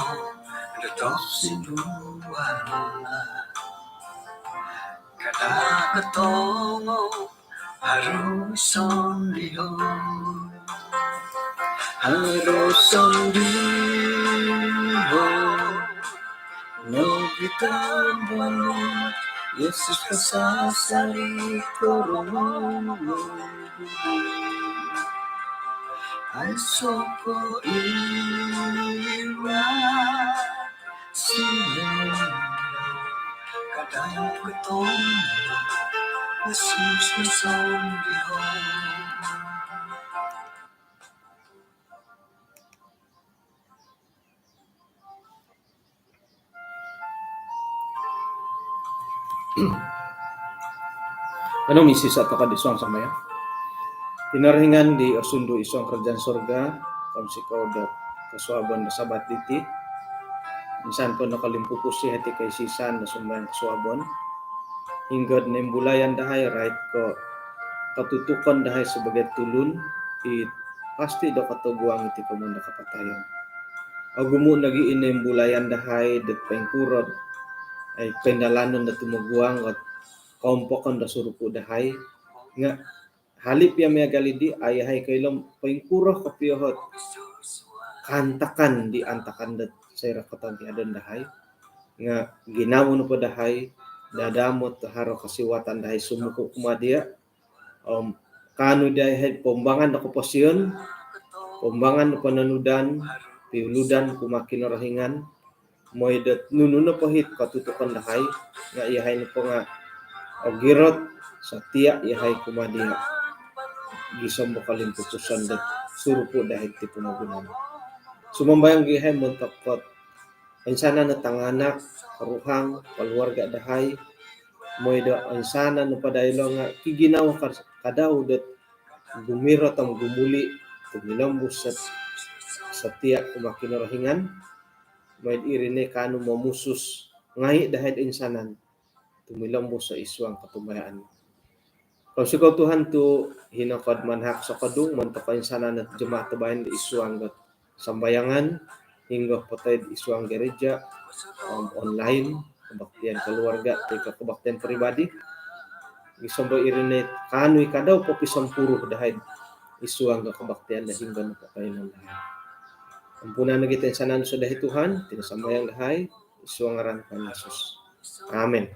Datap sinduan Kadakatongo Haruson lihon Haruson lihon Nogitan balon Yesus kasasali korong Aisoko ira Sinelo Kadang ketong Yesus kasandihon Ano misis at ka di suang samaya? Pinarahingan di asundo isang kerjaan surga, kung sikaw da kasuaban na sabat diti. Minsan po nakalimpupo si hati kay sisan na sumbayang kasuabon. Hinggad na imbulayan dahay, right ko katutukan dahay sebagai tulun, pasti daw katuguang iti kumanda kapatayon. Agumo nagi inimbulayan dahay, dat pengkurod, ay pendalanon na tumuguang at kaumpokon da surupo dahay, nga halip ya may galidi ay hay kailom pengkurah kapiyahot kantakan di antakan dat sayra katang tiadon dahay, nga ginawa no pa dahay, dadamot haro kasiwatan dahay sumuko kumadia, kano dahay pombangan na kupasyon, pombangan na pananudan, piuludan kumakinarahingan, moy dat nuno pahit katutukan dahay, nga iyahay na po nga agirot sa tiya iyahay kumadia, gisam mo kalimputusan dat surupo dahil ti pumagunan. Sumambayang gihay mo takot, insana na tanganak, karuhang, palwarga dahay, moy da insana no padaylo nga kiginawa kadaw dat gumiro tam gumuli tumilambos sa tiya kumakinarahingan, may irine kano mamusus ngai dahil insanan tumilambos sa iswang katumayaan. Kung sigaw Tuhan tu hinakad manhak sa kadung manto insanan at jamaat bayan di iswang gat sambayangan hingga patay di iswang gereja, online kabaktian keluarga tika kabaktian pribadi gisombo irine kanoy kadaw po pisampuro dahil iswang ga kabaktian na hingga na pakayon dahay. Ampunan na kita insanan sa dahi Tuhan, tinasambayang dahay, iswang ngaran kan Yesus. Amen.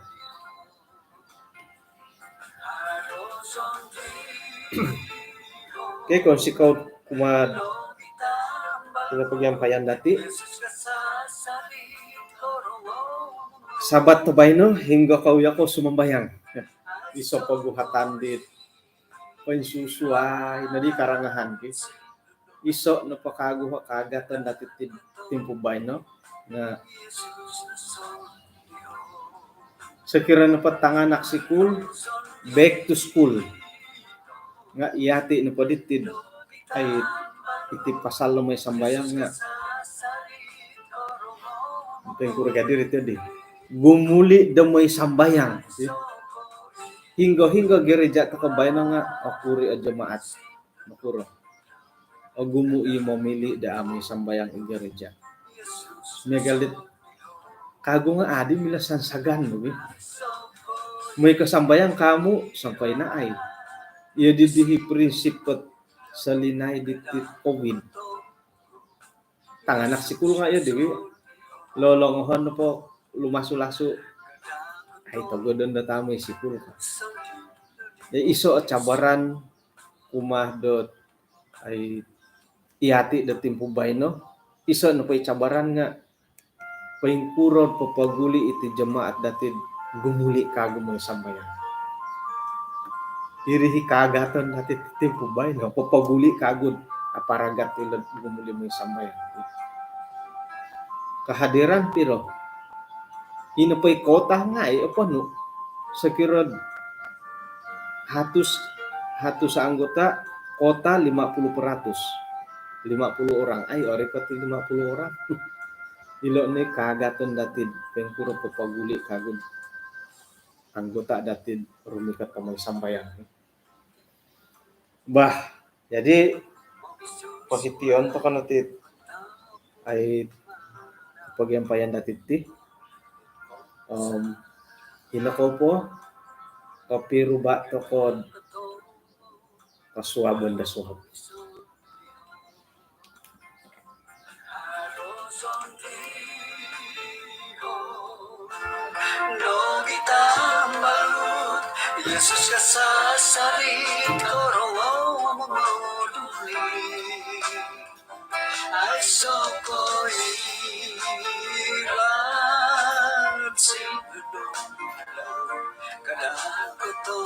Okay, kung sikaw kumapagyampayan dati, sabat tabay no, hingga kauya ko sumambayang. Iso paguhatan dit, pansusuay, na di karangahan kis. Iso no pakaguha kagatan dati timpubay no, na sekira na patanganak si school, back to school. Nga iyati na paditid ay iti pasal may sambayang nga pengkura gadir ito di gumuli da may sambayang hingga gereja ta kabayan nga akuri a jamaat makuro o gumui mamili da amay sambayang ing gereja megalit kago nga adi mila sansagan no may kasambayang kamu sampay na ay iya didihi prinsip kat sa linay ditit COVID. Tanganak si kulo nga iya di lolongohon na po lumaso-laso ay tagodon na tamay si kulo ka. Iso at cabaran kumahdot ay iyati da timpubay no. Iso na po cabaran nga paingkurod papaguli iti jamaat datid gumuli kago mo sambayan. Irihi kagatan natin timpubay no papaguli kagod aparagat tila gumuli mo sambayan. Kahadiran pero inapay kota nga apa no sekirad hatus sa anggota kota 50%. 50 orang ay ore pati 50 orang. Ilo ni kagatan datid pengpuro papaguli kagod anggota datid rumikat kamay sambayan. Bah, jadi posisyon to kanatit ay pagyampayan datid ti hinako po kapiru ba to kod kasuabon da suhot. Yesus kasasarit korowo menguduli ay sokoy ilan sinudong kadang kuto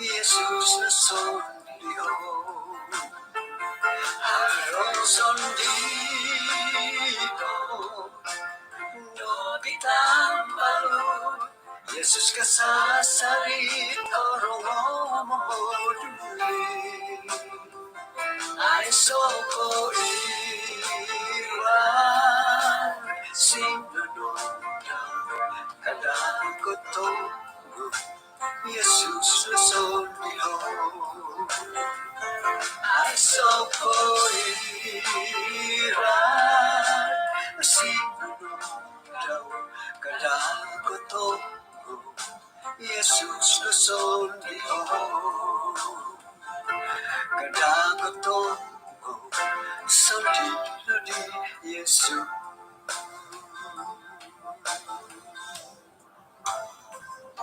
Yesus na sondiyo harong sondito no ditambalo Yesus kasasarit orong momoduli ay soko iwan sinunod kadang kutunggu Yesus lusod niho ay soko iwan sinunod kadang kutunggu Yesus lusod niho kadang kutunggu Sundin Yesus